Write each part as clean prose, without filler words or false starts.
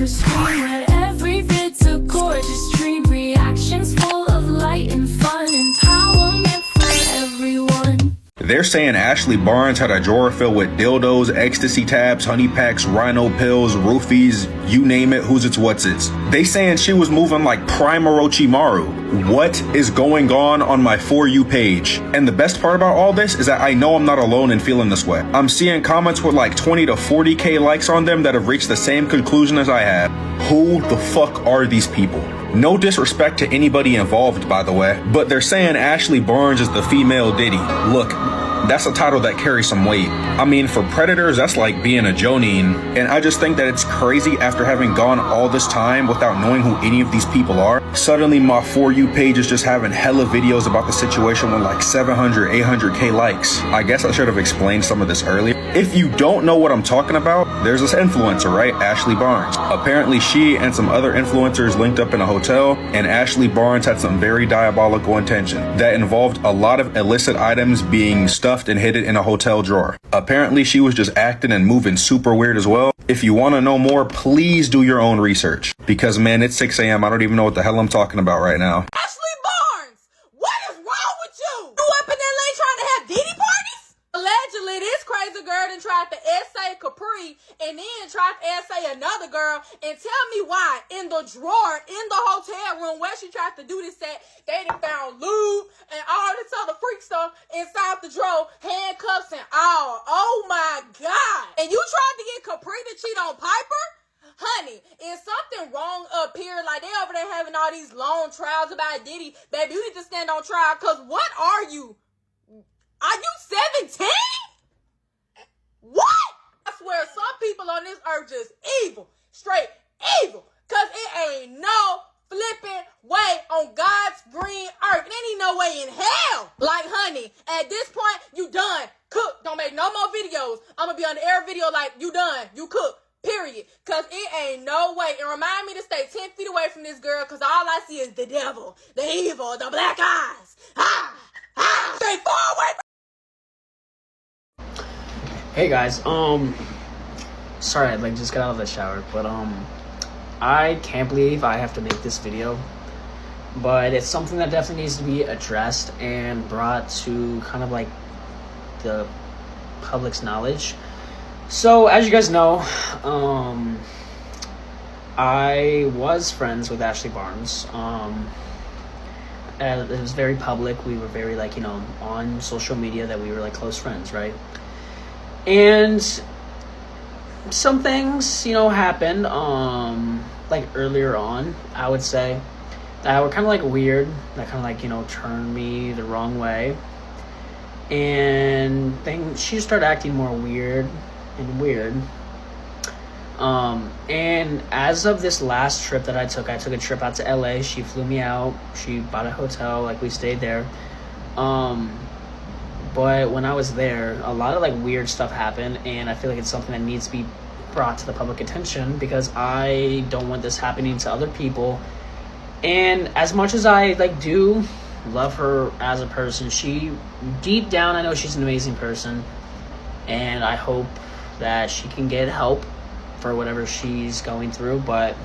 your screen where every vid's a gorgeous dream. Reactions full of light and fun, empowerment for everyone. They're saying Ashley Barnes had a drawer filled with dildos, ecstasy tabs, honey packs, rhino pills, roofies, you name it, who's its what's its. They saying she was moving like Prime Orochimaru. What is going on my For You page? And the best part about all this is that I know I'm not alone in feeling this way. I'm seeing comments with like 20 to 40k likes on them that have reached the same conclusion as I have. Who the fuck are these people? No disrespect to anybody involved, by the way, but they're saying Ashley Barnes is the female Diddy. Look, that's a title that carries some weight. I mean, for predators, that's like being a Jonine. And I just think that it's crazy after having gone all this time without knowing who any of these people are. Suddenly my For You page is just having hella videos about the situation with like 700, 800k likes. I guess I should have explained some of this earlier. If you don't know what I'm talking about, there's this influencer, right? Ashley Barnes. Apparently she and some other influencers linked up in a hotel, and Ashley Barnes had some very diabolical intention that involved a lot of illicit items being stuffed and hidden in a hotel drawer. Apparently she was just acting and moving super weird as well. If you want to know more, please do your own research, because man, it's 6 a.m. I don't even know what the hell I'm talking about right now. Ashley Barnes, what is wrong with you? You up in LA trying to have Diddy parties? Allegedly, this crazy girl done tried to essay Capri and then tried to essay another girl. And tell me why in the drawer in the hotel room where she tried to do this at, they done found lube and all this other freak stuff inside the drawer, handcuffs and all. Oh my God. And you tried to get Capri to cheat on Piper? Honey, is something wrong up here? Like, they over there having all these long trials about Diddy. Baby, you need to stand on trial, because what are you? Are you 17? What? I swear, some people on this earth just evil. Straight evil. Because it ain't no flipping way on God's green earth. It ain't no way in hell. Like, honey, at this point, you done. Cook. Don't make no more videos. I'm going to be on the air video like, you done. You cook. Period. Because it ain't no way. And remind me to stay 10 feet away from this girl, because all I see is the devil, the evil, the black eyes. Stay far away from. Hey guys, sorry, I just got out of the shower, but I can't believe I have to make this video, but it's something that definitely needs to be addressed and brought to kind of like the public's knowledge. So as you guys know, I was friends with Ashley Barnes. It was very public. We were very like, on social media that we were like close friends, right? And some things, happened, like earlier on, I would say, that were kind of like weird, that kind of like, turned me the wrong way. And she started acting more weird. And as of this last trip that I took a trip out to LA. She flew me out. She bought a hotel, like we stayed there. But when I was there, a lot of like weird stuff happened, and I feel like it's something that needs to be brought to the public attention, because I don't want this happening to other people. And as much as I like do love her as a person, she deep down, I know she's an amazing person, and I hope that she can get help for whatever she's going through. But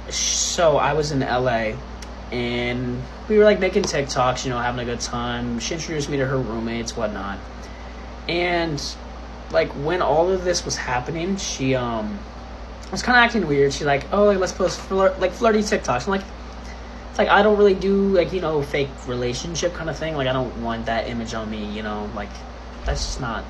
so I was in LA, and we were like making TikToks, having a good time. She introduced me to her roommates, whatnot. And like when all of this was happening, she was kind of acting weird. She's like, oh, like, let's post flirty TikToks. I'm like, it's like, I don't really do like, fake relationship kind of thing. Like, I don't want that image on me, like that's just not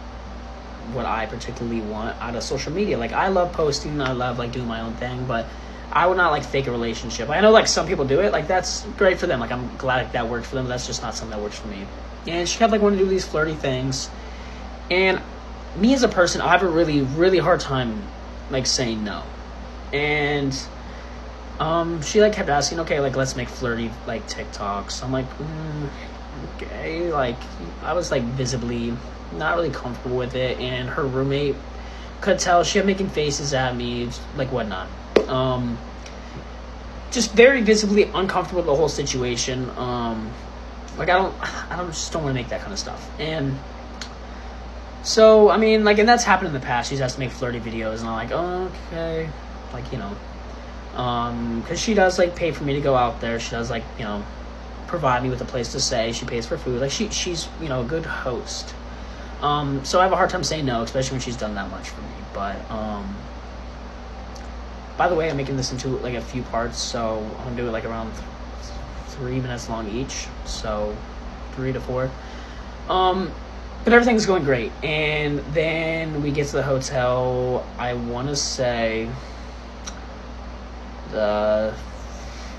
what I particularly want out of social media. Like, I love posting, I love like doing my own thing, but I would not like fake a relationship. I know like some people do it, like that's great for them. Like, I'm glad that worked for them. That's just not something that works for me. And she kept like wanting to do these flirty things. And me as a person, I have a really, really hard time like saying no. And she like kept asking, okay, like let's make flirty like TikToks. I'm like, okay. Like, I was like visibly not really comfortable with it, and her roommate could tell. She kept making faces at me, like whatnot. Just very visibly uncomfortable with the whole situation. Like, I just don't want to make that kind of stuff. And So, I mean, like, and that's happened in the past. She's asked to make flirty videos, and I'm like, oh, okay. Like, you know, because she does, like, pay for me to go out there. She does, like, you know, provide me with a place to stay. She pays for food. Like, she's, you know, a good host. So I have a hard time saying no, especially when she's done that much for me. But, by the way, I'm making this into, like, a few parts, so I'm gonna do it, like, around 3 minutes long each. So, 3 to 4. But everything's going great, and then we get to the hotel. I want to say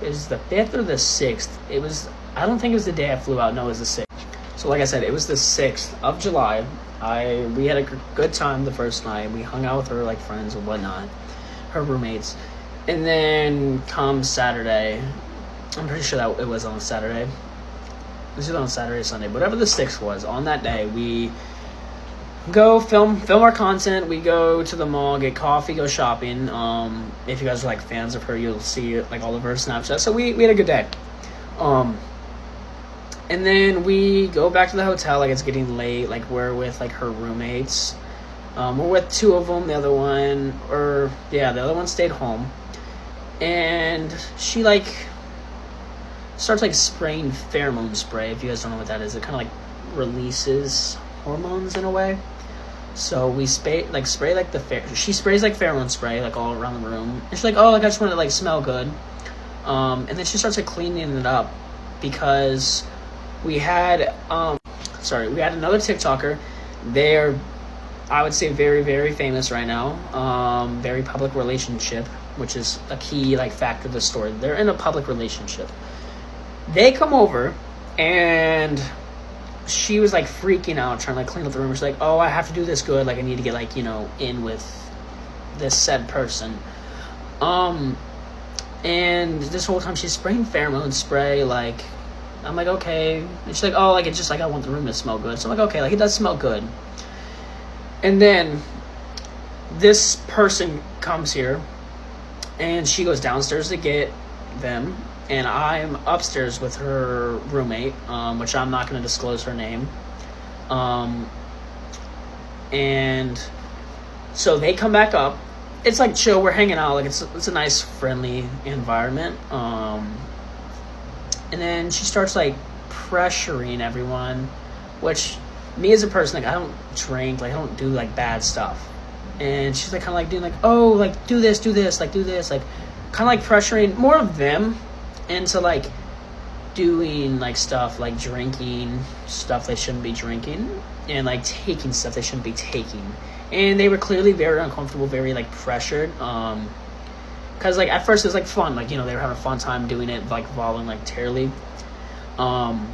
is the 5th or the 6th. It was, I don't think it was the day I flew out. No, it was the 6th. So like I said, it was the 6th of July. We had a good time the first night. We hung out with her, like, friends and whatnot, her roommates. And then come Saturday, I'm pretty sure that it was on Saturday. This is on Saturday, Sunday, whatever the 6th was. On that day, we go film our content. We go to the mall, get coffee, go shopping. If you guys are, like, fans of her, you'll see, like, all of her Snapchat. So we had a good day. And then we go back to the hotel. Like, it's getting late. Like, we're with, like, her roommates. We're with 2 of them. The other one stayed home. And she, like, starts, like, spraying pheromone spray. If you guys don't know what that is, it kind of, like, releases hormones in a way. So we spray like she sprays, like, pheromone spray, like, all around the room. And she's like, oh, like, I just want it to, like, smell good. And then she starts, like, cleaning it up because we had another TikToker. They're, I would say, very, very famous right now. Very public relationship, which is a key, like, factor of the story. They're in a public relationship. They come over, and she was, like, freaking out, trying to, like, clean up the room. She's like, oh, I have to do this good. Like, I need to get, like, you know, in with this said person. And this whole time she's spraying pheromone spray. Like, I'm like, okay. And she's like, oh, like, it's just, like, I want the room to smell good. So I'm like, okay, like, it does smell good. And then this person comes here, and she goes downstairs to get them. And I'm upstairs with her roommate, which I'm not going to disclose her name. And so they come back up. It's, like, chill. We're hanging out. Like, it's a nice, friendly environment. And then she starts, like, pressuring everyone, which, me as a person, like, I don't drink. Like, I don't do, like, bad stuff. And she's, like, kind of, like, doing, like, oh, like, do this, like, do this. Like, kind of, like, pressuring more of them into, like, doing, like, stuff, like, drinking stuff they shouldn't be drinking, and, like, taking stuff they shouldn't be taking. And they were clearly very uncomfortable, very, like, pressured, because, like, at first it was, like, fun, like, you know, they were having a fun time doing it, like, voluntarily, and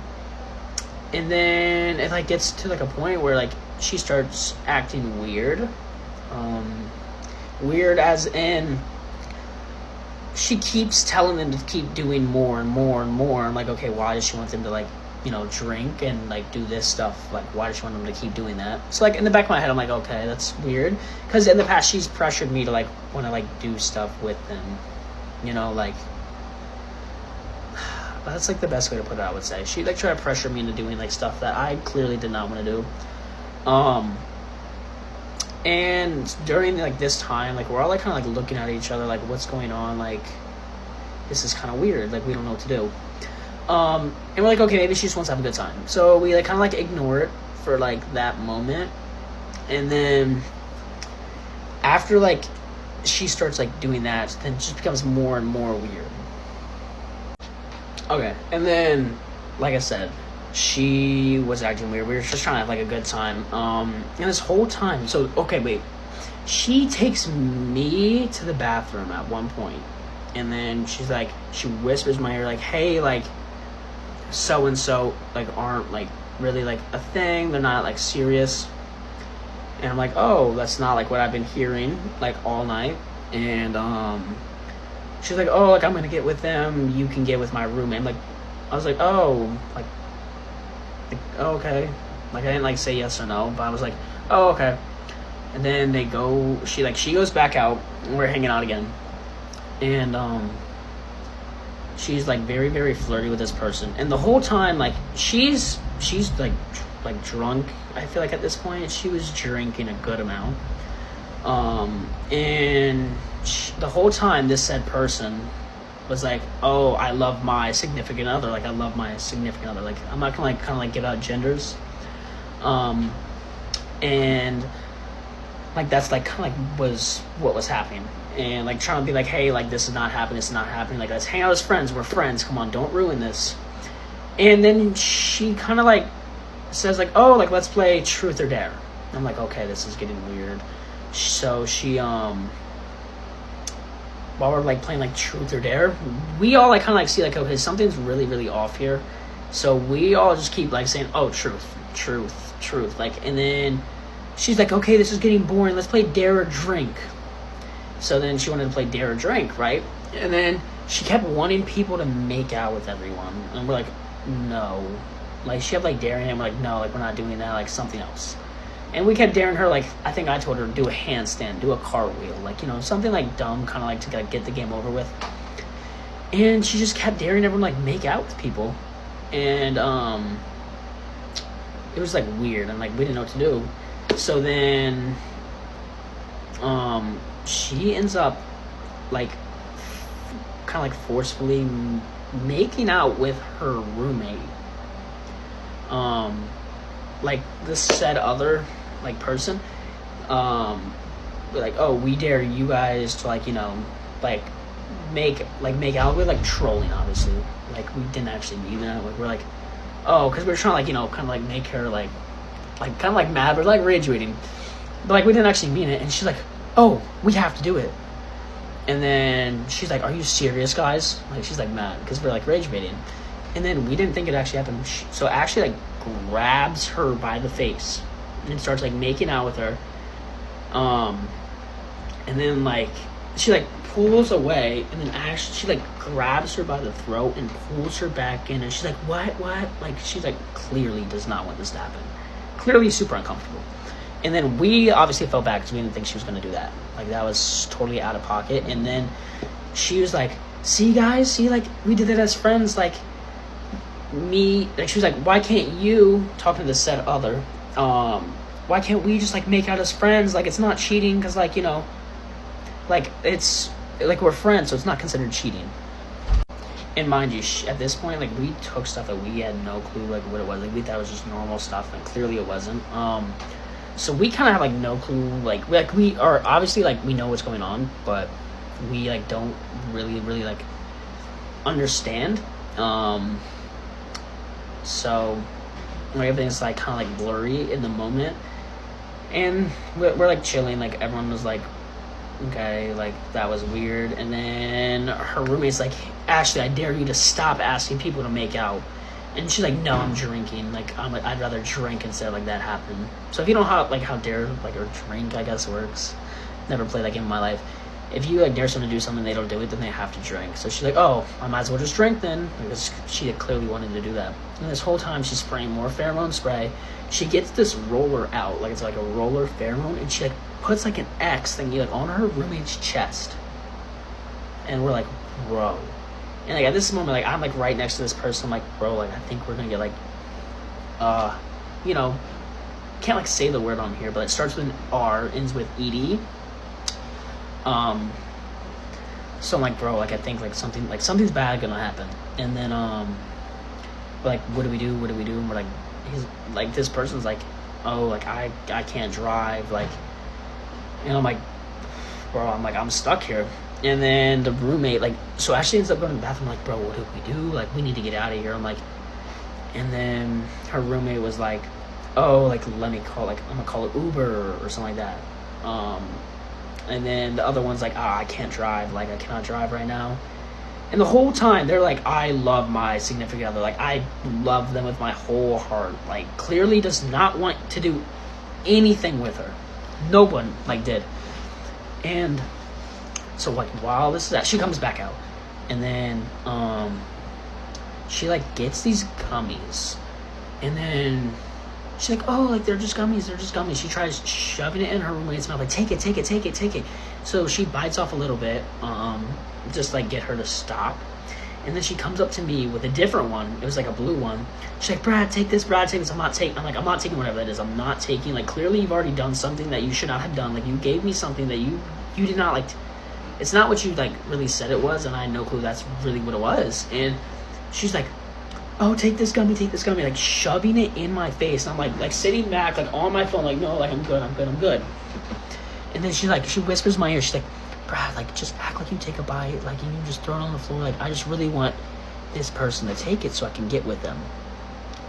then it, like, gets to, like, a point where, like, she starts acting weird, weird as in, she keeps telling them to keep doing more and more and more. I'm like, okay, why does she want them to, like, you know, drink and, like, do this stuff? Like, why does she want them to keep doing that? So, like, in the back of my head, I'm like, okay, that's weird. Because in the past, she's pressured me to, like, want to, like, do stuff with them. You know, like, that's, like, the best way to put it, I would say. She, like, tried to pressure me into doing, like, stuff that I clearly did not want to do. And during, like, this time, like, we're all, like, kind of, like, looking at each other, like, what's going on? Like, this is kind of weird. Like, we don't know what to do. And we're like, okay, maybe she just wants to have a good time. So we, like, kind of, like, ignore it for, like, that moment. And then after, like, she starts, like, doing that, then it just becomes more and more weird. Okay, and then, like I said, she was acting weird. We were just trying to have, like, a good time. And this whole time, so, okay, wait. She takes me to the bathroom at one point. And then she's like, she whispers in my ear, like, hey, like, so-and-so, like, aren't, like, really, like, a thing. They're not, like, serious. And I'm like, oh, that's not, like, what I've been hearing, like, all night. And, she's like, oh, like, I'm gonna get with them. You can get with my roommate. Like, I was like, oh, like, oh, okay. Like, I didn't, like, say yes or no, but I was like, oh, okay. And then they go, she goes back out, and we're hanging out again. And, she's, like, very, very flirty with this person. And the whole time, like, she's she's like drunk. I feel like at this point she was drinking a good amount. And the whole time this said person was like, oh, I love my significant other. Like, I love my significant other. Like, I'm not gonna like kind of like give out genders. And like that's like kind of like was what was happening. And like trying to be like, hey, like this is not happening. This is not happening. Like, let's hang out as friends. We're friends. Come on, don't ruin this. And then she kind of like says like, oh, like let's play truth or dare. I'm like, okay, this is getting weird. So she while we're like playing like truth or dare, we all like kind of like see like, okay, something's really, really off here. So we all just keep like saying, oh, truth, truth, truth. Like, and then she's like, okay, this is getting boring. Let's play dare or drink. So then she wanted to play dare or drink, right? And then she kept wanting people to make out with everyone. And we're like, no. Like, she kept like daring, and we're like, no, like we're not doing that, like something else. And we kept daring her, like, I think I told her to do a handstand, do a cartwheel, like, you know, something like dumb, kind of like to like get the game over with. And she just kept daring everyone like make out with people. And it was like weird, and like we didn't know what to do. So then she ends up like kind of like forcefully making out with her roommate. Like this said other like person, like, oh, we dare you guys to like, you know, like make out with, like trolling, obviously. Like we didn't actually mean that. Like we're like, oh, because we're trying to like, you know, kind of like make her like kind of like mad. We're like rage baiting, but like we didn't actually mean it. And she's like, oh, we have to do it. And then she's like, are you serious, guys? Like she's like mad because we're like rage baiting. And then we didn't think it actually happened. So actually like grabs her by the face and starts like making out with her. And then like she like pulls away, and then actually she like grabs her by the throat and pulls her back in, and she's like, what? Like she's like clearly does not want this to happen. Clearly super uncomfortable. And then we obviously felt bad because we didn't think she was going to do that. Like that was totally out of pocket. And then she was like, see guys, see, like we did it as friends. Like me, like she was like, why can't you, talking to the said other, why can't we just like make out as friends? Like it's not cheating because like, you know, like it's like we're friends, so it's not considered cheating. And mind you, at this point, like we took stuff that we had no clue like what it was. Like we thought it was just normal stuff, and clearly it wasn't. So we kind of have like no clue. Like we are obviously like we know what's going on, but we like don't really like understand. So like everything's like kind of like blurry in the moment, and we're like chilling. Like everyone was like, okay, like that was weird. And then her roommate's like, Ashley, I dare you to stop asking people to make out. And she's like, no, I'm drinking. Like I'd rather drink instead of like that happen. So if you don't know how dare like or drink, I guess works. Never played that game in my life. If you like dare someone to do something, they don't do it, then they have to drink. So she's like, oh, I might as well just drink then, because she had clearly wanted to do that. And this whole time she's spraying more pheromone spray. She gets this roller out, like it's like a roller pheromone, and she like puts like an X thingy like on her roommate's chest. And we're like, bro. And like at this moment, like I'm like right next to this person. I'm like, bro, like I think we're gonna get like, you know, can't like say the word on here, but it starts with an R, ends with ED. So I'm like, bro, like I think like something's bad gonna happen. And then we're like, what do we do? And we're like, he's like, this person's like, oh, like I can't drive, like, and I'm like, bro, I'm stuck here. And then the roommate, like, so Ashley ends up going to the bathroom, like, bro, what do we do? Like, we need to get out of here. I'm like, and then her roommate was like, oh, like, let me call, like, I'm gonna call it Uber or something like that. And then the other one's like, I can't drive, like, I cannot drive right now. And the whole time, they're like, I love my significant other, like, I love them with my whole heart. Like, clearly does not want to do anything with her. No one, like, did. And so, like, while this is that, she comes back out. And then, she, like, gets these gummies. And then she's like, oh, like, they're just gummies. She tries shoving it in her roommate's mouth, like, take it. So she bites off a little bit, just, like, get her to stop. And then she comes up to me with a different one. It was like a blue one. She's like, Brad, take this, Brad, take this. I'm like, I'm not taking whatever that is. I'm not taking, like, clearly you've already done something that you should not have done. Like, you gave me something that you did not, like, it's not what you, like, really said it was, and I had no clue that's really what it was. And she's like, oh, take this gummy, like, shoving it in my face. And I'm like sitting back, like, on my phone, like, no, like, I'm good. And then she whispers in my ear, she's like, Brad, like, just act like you take a bite, like, you just throw it on the floor, like, I just really want this person to take it so I can get with them.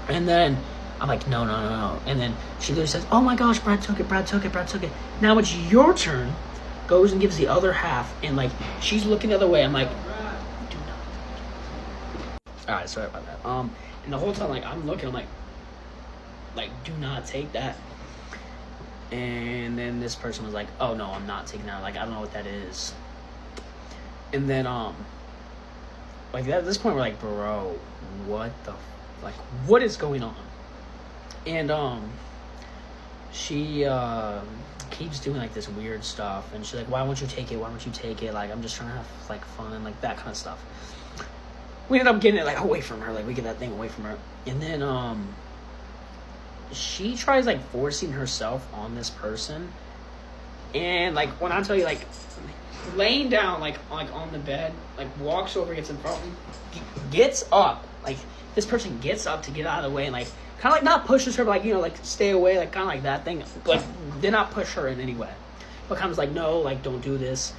And then I'm like, no. And then she literally says, oh my gosh, Brad took it. Now it's your turn. Goes and gives the other half, and, like, she's looking the other way. I'm like, do not. Alright, sorry about that. And the whole time, like, I'm looking, I'm like, do not take that. And then this person was like, oh no, I'm not taking that. Like, I don't know what that is. And then, like, at this point, we're like, bro, what the, like, what is going on? And, she, keeps doing, like, this weird stuff. And she's like, why won't you take it? Like, I'm just trying to have, like, fun, like, that kind of stuff. We ended up getting it, like, away from her. Like, we get that thing away from her. And then, she tries, like, forcing herself on this person. And, like, when I tell you, like, laying down, like on the bed, like, walks over, gets in front of me, gets up. Like, this person gets up to get out of the way and, like, kind of, like, not pushes her, but, like, you know, like, stay away, like, kind of like that thing. Like, did not push her in any way. But kind of was like, no, like, don't do this.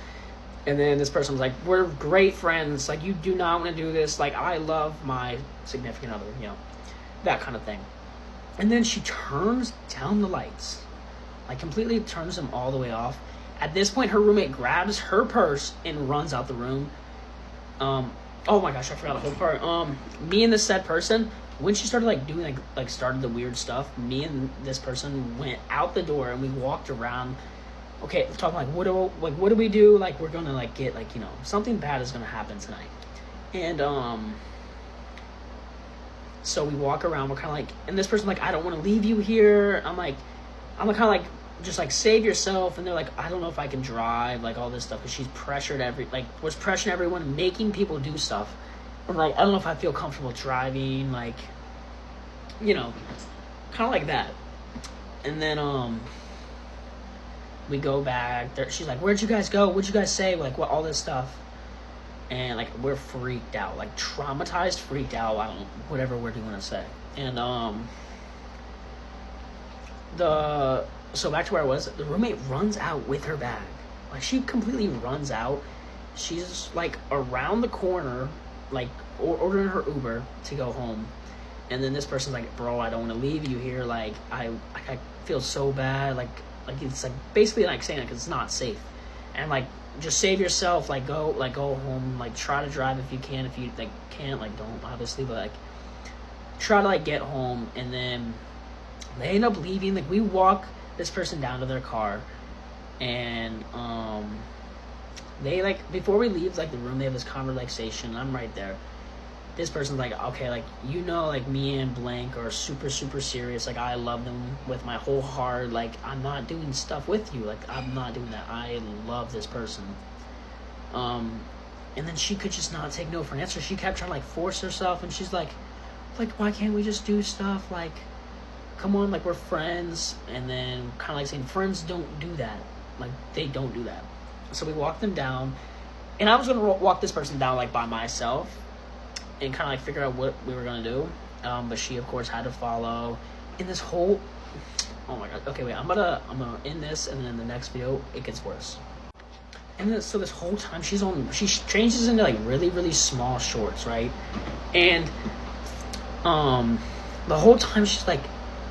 And then this person was like, we're great friends. Like, you do not want to do this. Like, I love my significant other, you know, that kind of thing. And then she turns down the lights, like, completely turns them all the way off. At this point, her roommate grabs her purse and runs out the room. Oh my gosh, I forgot the whole part. Me and this said person, when she started, like, doing, like started the weird stuff, me and this person went out the door and we walked around. Okay, talking like, what do we do? Like, we're gonna, like, get, like, you know, something bad is gonna happen tonight. And so we walk around, we're kind of like, and this person, like, I don't want to leave you here. I'm kind of like, just, like, save yourself. And they're like, I don't know if I can drive, like, all this stuff, because she's was pressuring everyone, making people do stuff. I'm like, I don't know if I feel comfortable driving, like, you know, kind of like that. And then, we go back there. She's like, where'd you guys go? What'd you guys say? Like, what, all this stuff. And, like, we're freaked out, like, traumatized, freaked out, I don't know, whatever word you want to say. And, so back to where I was, the roommate runs out with her bag. Like, she completely runs out. She's, like, around the corner, like, ordering her Uber to go home. And then this person's like, bro, I don't want to leave you here. Like, I feel so bad. Like, it's, like, basically, like, saying, like, it's not safe. And, like, just save yourself, like, go home, like, try to drive if you can. If you, like, can't, like, don't, obviously, but, like, try to, like, get home. And then they end up leaving. Like, we walk this person down to their car, and they, like, before we leave, like, the room, they have this conversation. I'm right there. This person's like, okay, like, you know, like, me and blank are super, super serious. Like, I love them with my whole heart. Like, I'm not doing stuff with you. Like, I'm not doing that. I love this person. And then she could just not take no for an answer. She kept trying to, like, force herself, and she's like, why can't we just do stuff? Like, come on, like, we're friends. And then kind of like saying, friends don't do that. Like, they don't do that. So we walked them down, and I was going to walk this person down, like, by myself, and kind of, like, figure out what we were going to do. But she, of course, had to follow. In this whole, oh my god, okay, wait, I'm gonna end this, and then in the next video, it gets worse. And then, so this whole time, she changes into, like, really, really small shorts, right? And, the whole time, she's, like,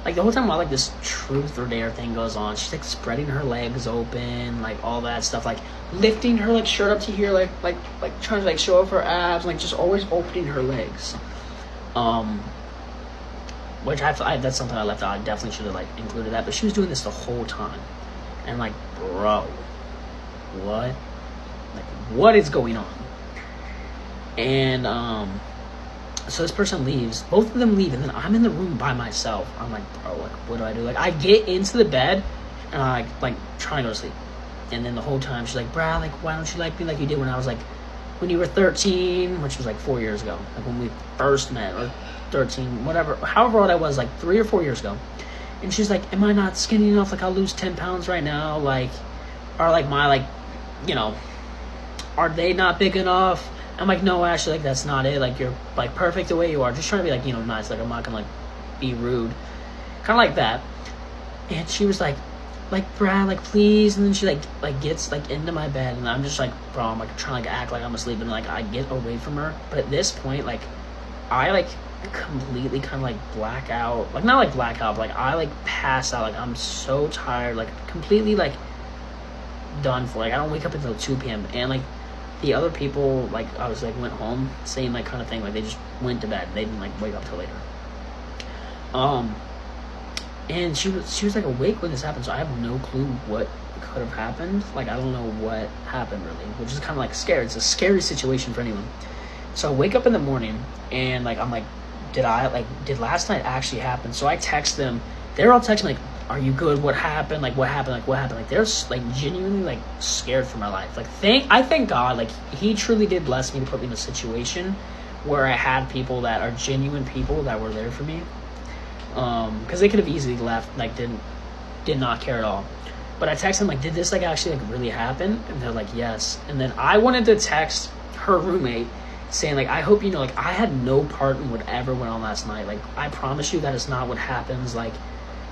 the whole time while, like, this truth or dare thing goes on, she's, like, spreading her legs open, like, all that stuff, like, lifting her, like, shirt up to here, like trying to, like, show off her abs, like, just always opening her legs. Which that's something I left out. I definitely should have, like, included that, but she was doing this the whole time. And, like, bro, what? Like, what is going on? And, so this person leaves. Both of them leave, and then I'm in the room by myself. I'm like, bro, like, what do I do? Like, I get into the bed, and I, like, trying to go to sleep. And then the whole time, she's like, Brad, like, why don't you like me like you did when I was, like, when you were 13, which was like 4 years ago, like when we first met, or 13, whatever, however old I was, like 3 or 4 years ago. And she's like, am I not skinny enough? Like, I'll lose 10 pounds right now. Like, or like my, like, you know, are they not big enough? I'm like, no, actually, like, that's not it. Like, you're, like, perfect the way you are. Just trying to be, like, you know, nice. Like, I'm not gonna, like, be rude. Kind of like that. And she was like, Brad, like, please. And then she, like gets, like, into my bed. And I'm just, like, bro, I'm, like, trying to, like, act like I'm asleep. And, like, I get away from her. But at this point, like, I, like, completely kind of, like, black out. Like, not, like, black out, but, like, I, like, pass out. Like, I'm so tired. Like, completely, like, done for. Like, I don't wake up until 2 p.m. And, like, the other people, like, I was, like, went home. Same, like, kind of thing. Like, they just went to bed. They didn't, like, wake up till later. And she was like awake when this happened, so I have no clue what could have happened. Like, I don't know what happened really, which is kind of like scary. It's a scary situation for anyone. So I wake up in the morning and like I'm like, did last night actually happen? So I text them. They're all texting like, are you good? What happened? Like, what happened? Like, what happened? Like, they're like genuinely like scared for my life. Like, I thank God, like, he truly did bless me to put me in a situation where I had people that are genuine people that were there for me. Because they could have easily left, like, did not care at all. But I texted them, like, did this, like, actually, like, really happen? And they're like, yes. And then I wanted to text her roommate saying, like, I hope you know, like, I had no part in whatever went on last night. Like, I promise you that is not what happens. Like,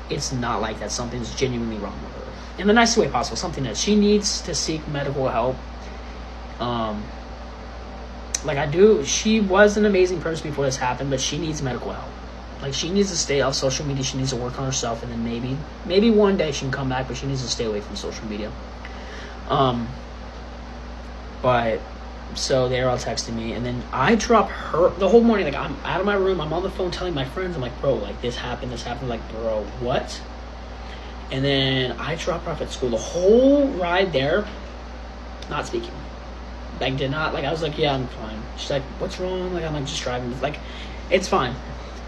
it's not like that. Something's genuinely wrong with her. In the nicest way possible. Something that she needs to seek medical help. Like, I do. She was an amazing person before this happened, but she needs medical help. Like, she needs to stay off social media. She needs to work on herself, and then maybe one day she can come back, but she needs to stay away from social media. But so they're all texting me, and then I drop her the whole morning. Like, I'm out of my room. I'm on the phone telling my friends. I'm like, bro, like, this happened. Like, bro, what? And then I drop her off at school. The whole ride there, not speaking. Like, did not, like, I was like, yeah, I'm fine. She's like, what's wrong? Like, I'm like, just driving. Like, it's fine.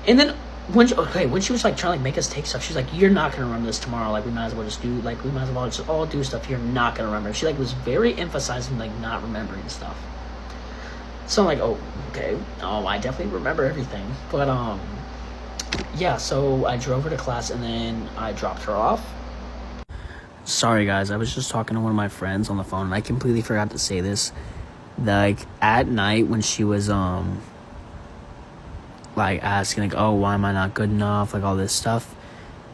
And then when she was like trying to like make us take stuff, she's like, you're not gonna remember this tomorrow. Like, we might as well just all do stuff. You're not gonna remember. She like was very emphasizing like not remembering stuff. So I'm like, oh, okay. I definitely remember everything. But yeah, so I drove her to class and then I dropped her off. Sorry guys, I was just talking to one of my friends on the phone and I completely forgot to say this. Like, at night when she was like asking like, oh, why am I not good enough, like all this stuff,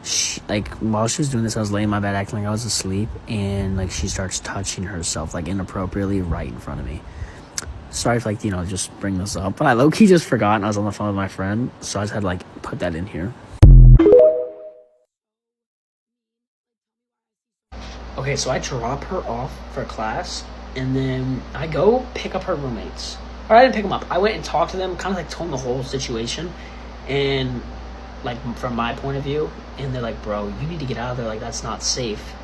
she, like, while she was doing this, I was laying in my bed acting like I was asleep, and like she starts touching herself like inappropriately right in front of me. Sorry if, like, you know, just bring this up, but I low-key just forgot and I was on the phone with my friend, so I just had to like put that in here. Okay, so I drop her off for class and then I go pick up her roommates. Or I didn't pick them up. I went and talked to them, kind of like told them the whole situation, and like from my point of view, and they're like, bro, you need to get out of there, like, that's not safe.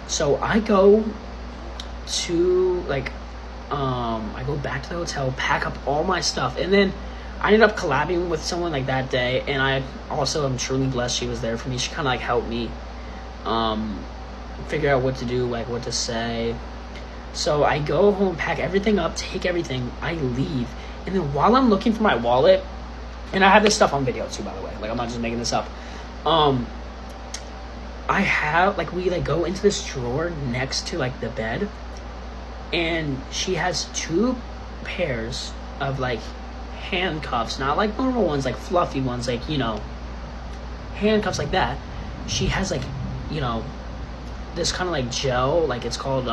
So I go to like I go back to the hotel, pack up all my stuff, and then I ended up collabing with someone like that day, and I also am truly blessed she was there for me. She kind of like helped me figure out what to do, like what to say. So I go home, pack everything up, take everything, I leave, and then while I'm looking for my wallet, and I have this stuff on video too, by the way, like, I'm not just making this up, I have, like, we like go into this drawer next to like the bed, and she has 2 pairs of like handcuffs, not like normal ones, like fluffy ones, like, you know, handcuffs like that. She has like, you know, this kind of like gel, like it's called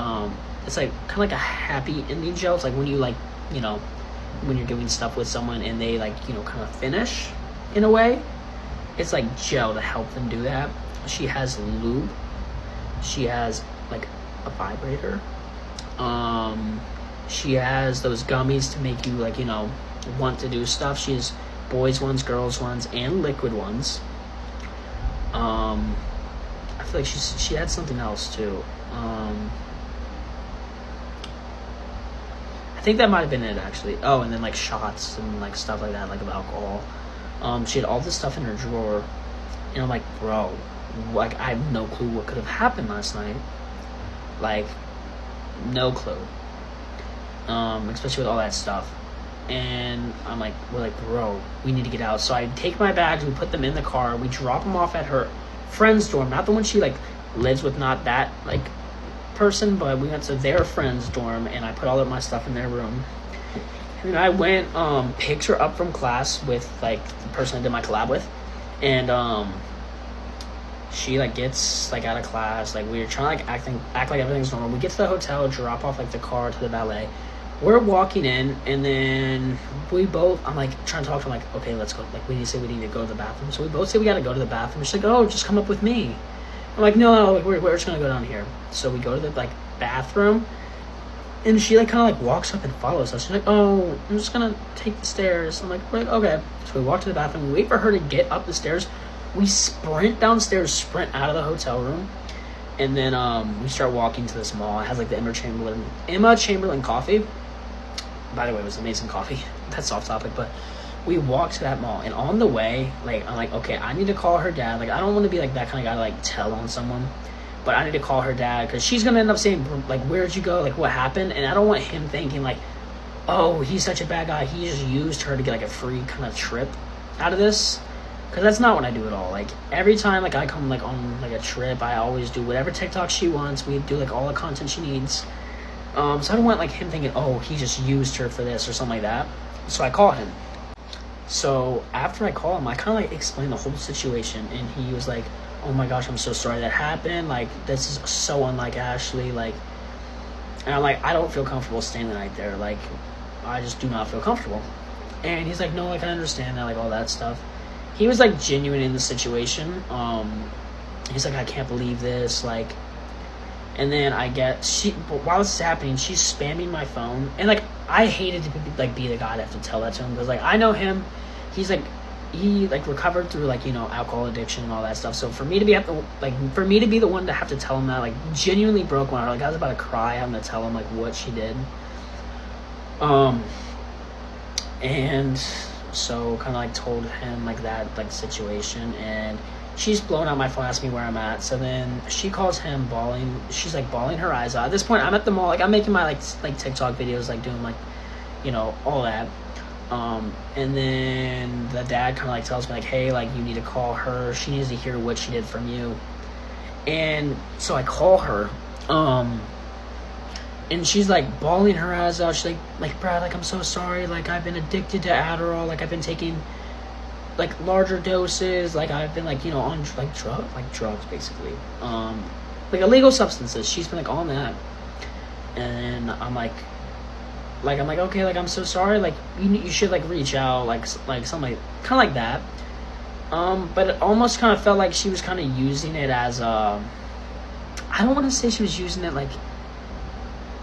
it's like kind of like a happy ending gel. It's like when you like, you know, when you're doing stuff with someone and they like, you know, kind of finish in a way. It's like gel to help them do that. She has lube. She has like a vibrator. She has those gummies to make you like, you know, want to do stuff. She has boys ones, girls ones, and liquid ones. I feel like she had something else too. I think that might have been it actually. Oh, and then like shots and like stuff like that, like of alcohol. She had all this stuff in her drawer, and I'm like, bro, like, I have no clue what could have happened last night. Like, no clue. especially with all that stuff. And I'm like, we're like, bro, we need to get out. So I take my bags, we put them in the car, we drop them off at her friend's dorm, not the one she like lives with, not that like person, but we went to their friend's dorm, and I put all of my stuff in their room. And I went, picked her up from class with like the person I did my collab with, and she like gets like out of class, like we were trying to like act like everything's normal. We get to the hotel, drop off like the car to the valet. We're walking in, and then we both, I'm like trying to talk to her, like, okay, let's go. Like we need to go to the bathroom. So we both say we gotta go to the bathroom. She's like, oh, just come up with me. I'm like, no, like we're just gonna go down here. So we go to the like bathroom, and she like kind of like walks up and follows us. She's like, oh, I'm just gonna take the stairs. I'm like, okay. So we walk to the bathroom. We wait for her to get up the stairs. We sprint downstairs, sprint out of the hotel room, and then we start walking to this mall. It has like the Emma Chamberlain coffee. By the way, it was amazing coffee. That's off topic, but we walked to that mall, and on the way, like I'm like, okay, I need to call her dad. Like I don't want to be like that kind of guy to like tell on someone, but I need to call her dad because she's gonna end up saying like, where'd you go? Like what happened? And I don't want him thinking like, oh, he's such a bad guy. He just used her to get like a free kind of trip out of this. Because that's not what I do at all. Like every time like I come like on like a trip, I always do whatever TikTok she wants. We do like all the content she needs. So I don't want like him thinking, oh, he just used her for this or something like that. So I call him. So after I call him, I kind of like explain the whole situation, and he was like, oh my gosh, I'm so sorry that happened. Like this is so unlike Ashley. Like, and I'm like, I don't feel comfortable staying the night there. Like I just do not feel comfortable. And he's like, no, I can understand that, like all that stuff. He was like genuine in the situation. He's like, I can't believe this, like. And then while this is happening, she's spamming my phone, and like I hated to be the guy to have to tell that to him, because like I know him, he recovered through like, you know, alcohol addiction and all that stuff. So for me to be the one to have to tell him that, like, genuinely broke my heart. Like I was about to cry having to tell him like what she did. And so kind of like told him like that like situation, and she's blowing out my phone, asking me where I'm at. So then she calls him bawling. She's like bawling her eyes out. At this point, I'm at the mall. Like I'm making my like TikTok videos, like doing like, you know, all that. And then the dad kind of like tells me like, hey, like you need to call her. She needs to hear what she did from you. And so I call her. And she's like bawling her eyes out. She's like Brad, like I'm so sorry. Like I've been addicted to Adderall. Like I've been taking like larger doses, like I've been like, you know, on like drugs basically, like illegal substances. She's been like on that, and I'm like okay, like I'm so sorry, like you should like reach out, like something kind of like that. But it almost kind of felt like she was kind of using it as I don't want to say she was using it like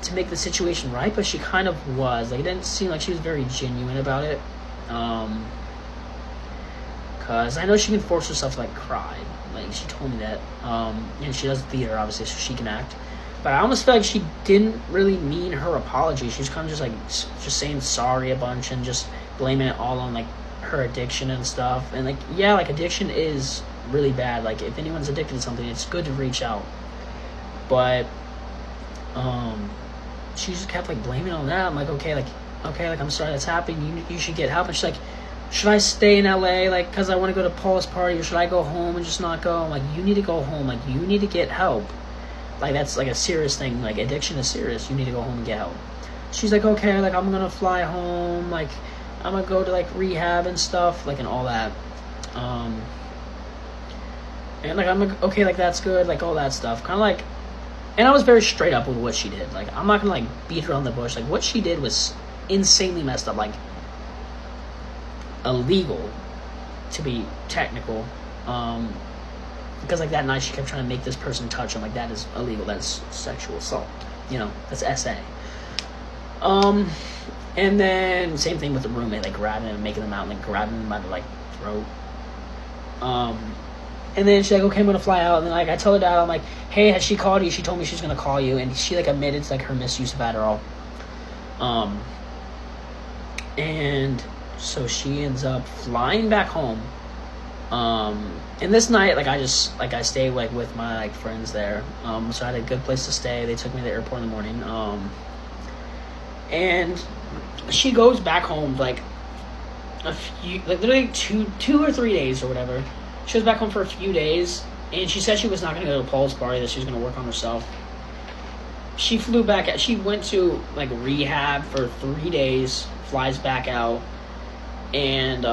to make the situation right, but she kind of was. Like it didn't seem like she was very genuine about it. Because I know she can force herself to like cry. Like she told me that. And she does theater obviously, so she can act. But I almost feel like she didn't really mean her apology. She was kind of just like just saying sorry a bunch and just blaming it all on like her addiction and stuff. And like, yeah, like addiction is really bad. Like if anyone's addicted to something, it's good to reach out. But she just kept like blaming on that. I'm like, okay, like I'm sorry that's happening. You should get help. And she's like, should I stay in LA, like, because I want to go to Paul's party, or should I go home and just not go? I'm like, you need to go home. Like, you need to get help. Like, that's, like, a serious thing. Like, addiction is serious. You need to go home and get help. She's like, okay, like, I'm going to fly home. Like, I'm going to go to, like, rehab and stuff, like, and all that. And, like, I'm like, okay, like, that's good, like, all that stuff. Kind of, like, and I was very straight up with what she did. Like, I'm not going to, like, beat her on the bush. Like, what she did was insanely messed up. Like, illegal, to be technical, because like that night she kept trying to make this person touch him. Like that is illegal. That's sexual assault, you know, that's SA. And then same thing with the roommate, like grabbing him and making them out, and like grabbing him by the like throat. And then she's like, okay, I'm gonna fly out. And then like I tell her dad, I'm like, hey, has she called you? She told me she's gonna call you. And she like admitted to like her misuse of Adderall. And so she ends up flying back home. And this night, like I stayed like with my like friends there. So I had a good place to stay. They took me to the airport in the morning. And she goes back home like a few, like literally two or 3 days or whatever. She was back home for a few days, and she said she was not going to go to Paul's party, that she was going to work on herself. She flew back, she went to like rehab for 3 days, flies back out, and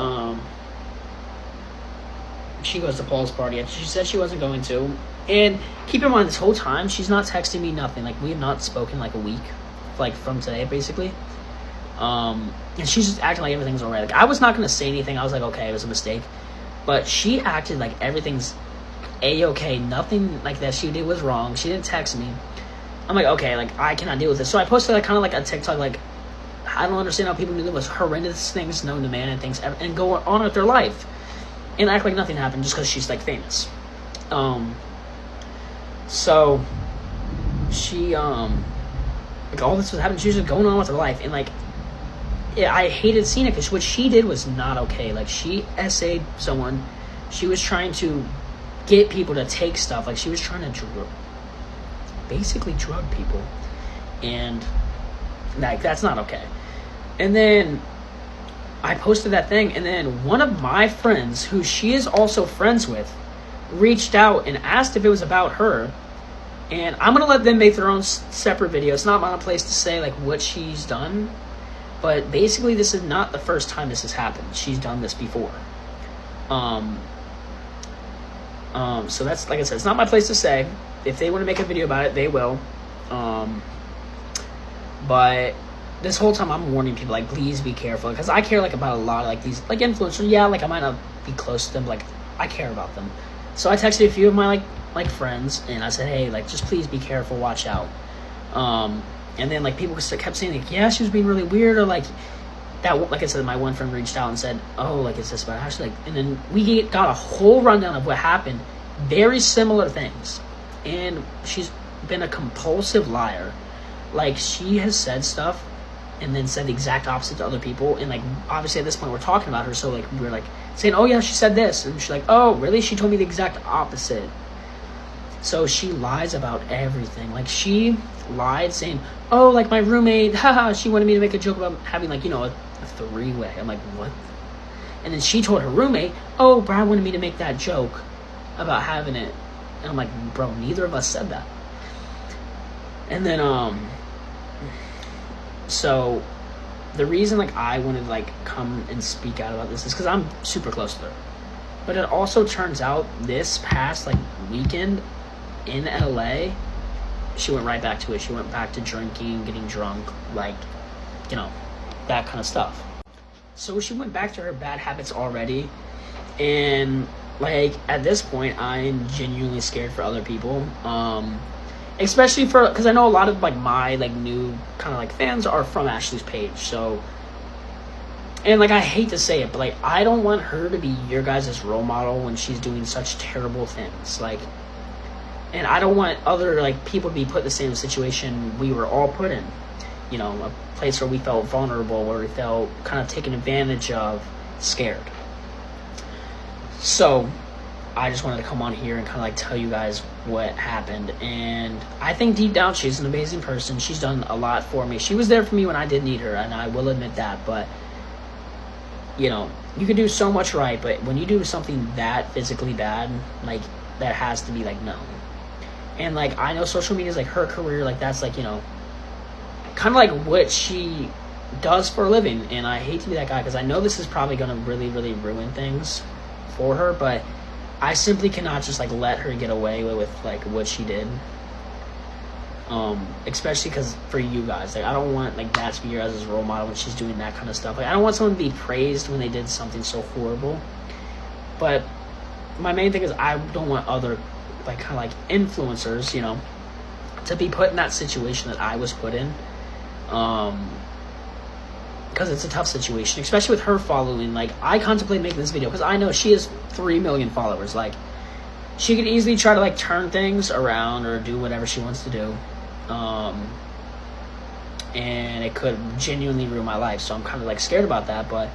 she goes to Paul's party. She said she wasn't going to. And keep in mind, this whole time, she's not texting me nothing. Like, we have not spoken like a week, like from today, basically. And she's just acting like everything's alright. Like, I was not going to say anything. I was like, okay, it was a mistake. But she acted like everything's A-okay. Nothing like that she did was wrong. She didn't text me. I'm like, okay, like, I cannot deal with this. So I posted like kind of like a TikTok, like, I don't understand how people do the most horrendous things known to man and things, and go on with their life and act like nothing happened just because she's like famous. So she like all this was happening, she was just going on with her life, and like, yeah, I hated seeing it because what she did was not okay. Like, she essayed someone. She was trying to get people to take stuff. Like, she was trying to basically drug people, and like, that's not okay. And then I posted that thing, and then one of my friends, who she is also friends with, reached out and asked if it was about her. And I'm gonna let them make their own separate video. It's not my place to say like what she's done, but basically this is not the first time this has happened. She's done this before. So that's, like I said, it's not my place to say. If they want to make a video about it, they will. But this whole time I'm warning people, like, please be careful, because I care like about a lot of like these like influencers. Yeah, like I might not be close to them, but like I care about them. So I texted a few of my like friends, and I said, hey, like, just please be careful, watch out. And then like people kept saying like, yeah, she was being really weird, or like that, like I said, my one friend reached out and said, oh, like, is this about Ashley? Like, and then we got a whole rundown of what happened, very similar things. And she's been a compulsive liar. Like, she has said stuff and then said the exact opposite to other people. And like, obviously at this point we're talking about her, so like we're like saying, oh yeah, she said this, and she's like, oh really, she told me the exact opposite. So she lies about everything. Like, she lied saying, oh, like, my roommate, haha, she wanted me to make a joke about having, like, you know, a three-way. I'm like, what? And then she told her roommate, oh, Brad wanted me to make that joke about having it. And I'm like, bro, neither of us said that. And then, so the reason, like, I wanted to, like, come and speak out about this is because I'm super close to her. But it also turns out this past, like, weekend in LA, she went right back to it. She went back to drinking, getting drunk, like, you know, that kind of stuff. So she went back to her bad habits already. And, like, at this point, I'm genuinely scared for other people. Especially because I know a lot of, like, my, like, new kind of, like, fans are from Ashley's page. So, and, like, I hate to say it, but, like, I don't want her to be your guys' role model when she's doing such terrible things. Like, and I don't want other, like, people to be put in the same situation we were all put in. You know, a place where we felt vulnerable, where we felt kind of taken advantage of, scared. So, I just wanted to come on here and kind of, like, tell you guys what happened. And I think deep down she's an amazing person. She's done a lot for me. She was there for me when I did need her, and I will admit that. But, you know, you can do so much right, but when you do something that physically bad, like, that has to be, like, known. And, like, I know social media is, like, her career. Like, that's, like, you know, kind of, like, what she does for a living. And I hate to be that guy, because I know this is probably going to really, really ruin things for her. But I simply cannot just, like, let her get away with like, what she did. Especially because for you guys, like, I don't want, like, that to be your guys' role model when she's doing that kind of stuff. Like, I don't want someone to be praised when they did something so horrible. But my main thing is I don't want other, like, kind of like influencers, you know, to be put in that situation that I was put in. Because it's a tough situation, especially with her following. Like, I contemplate making this video because I know she has 3 million followers. Like, she could easily try to, like, turn things around or do whatever she wants to do. And it could genuinely ruin my life. So I'm kind of, like, scared about that. But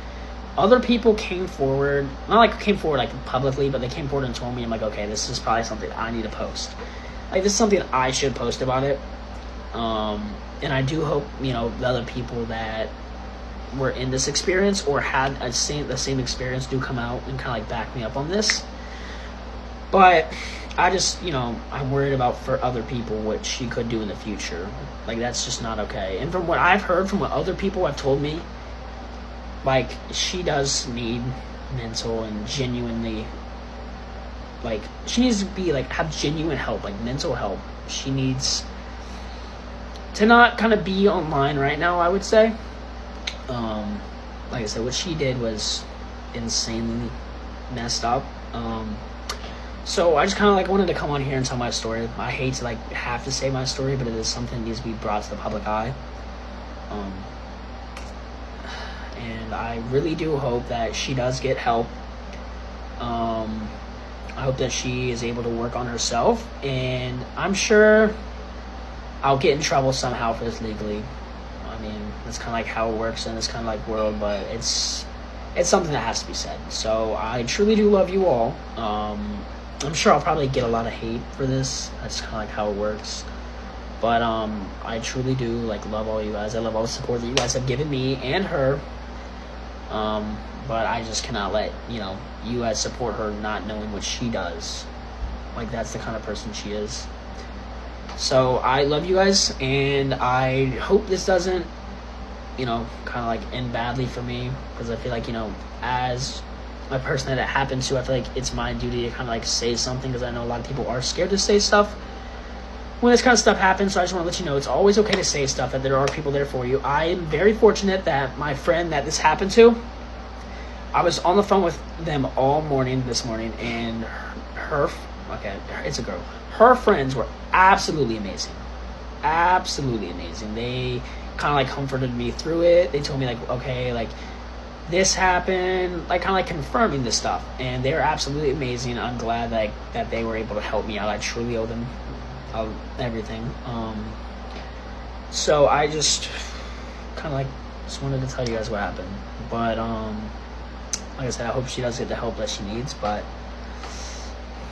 other people came forward, not like came forward like publicly, but they came forward and told me, I'm like, okay, this is probably something I need to post. Like, this is something I should post about it. And I do hope, you know, the other people that were in this experience or had the same experience do come out and kind of like back me up on this. But I just, you know, I'm worried about for other people what she could do in the future. Like, that's just not okay. And from what I've heard, from what other people have told me, like, she does need mental and genuinely, like, she needs to be, like, have genuine help, like, mental help. She needs to not kind of be online right now, I would say. Like I said, what she did was insanely messed up. So I just kind of like wanted to come on here and tell my story. I hate to like have to say my story, but it is something that needs to be brought to the public eye. And I really do hope that she does get help. I hope that she is able to work on herself, and I'm sure I'll get in trouble somehow for this legally. I mean, that's kind of like how it works in this kind of like world, but it's something that has to be said. So I truly do love you all. I'm sure I'll probably get a lot of hate for this. That's kind of like how it works. But I truly do like love all you guys. I love all the support that you guys have given me and her. But I just cannot let, you know, you guys support her not knowing what she does. Like, that's the kind of person she is. So I love you guys, and I hope this doesn't, you know, kind of like end badly for me, because I feel like, you know, as a person that it happened to, I feel like it's my duty to kind of like say something, because I know a lot of people are scared to say stuff when this kind of stuff happens. So I just want to let you know it's always okay to say stuff, that there are people there for you. I am very fortunate that my friend that this happened to, I was on the phone with them all morning this morning, and it's a girl. Her friends were absolutely amazing. Absolutely amazing. They kind of like comforted me through it. They told me like, okay, like this happened, like kind of like confirming this stuff, and they're absolutely amazing. I'm glad like that they were able to help me out. I truly owe them everything. So I just kind of like just wanted to tell you guys what happened. But like I said, I hope she does get the help that she needs. But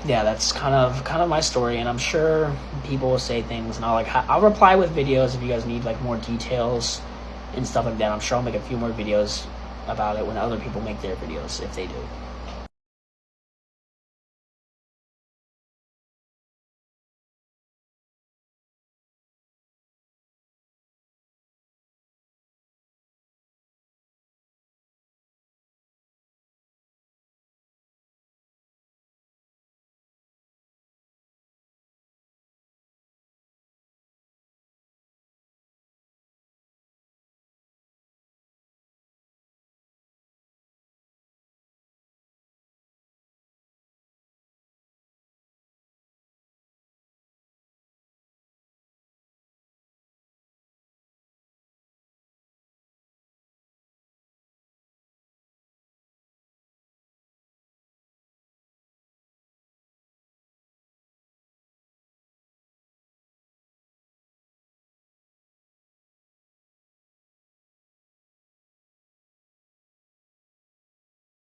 yeah, that's kind of my story, and I'm sure people will say things, and I'll reply with videos if you guys need like more details and stuff like that. I'm sure I'll make a few more videos about it when other people make their videos, if they do.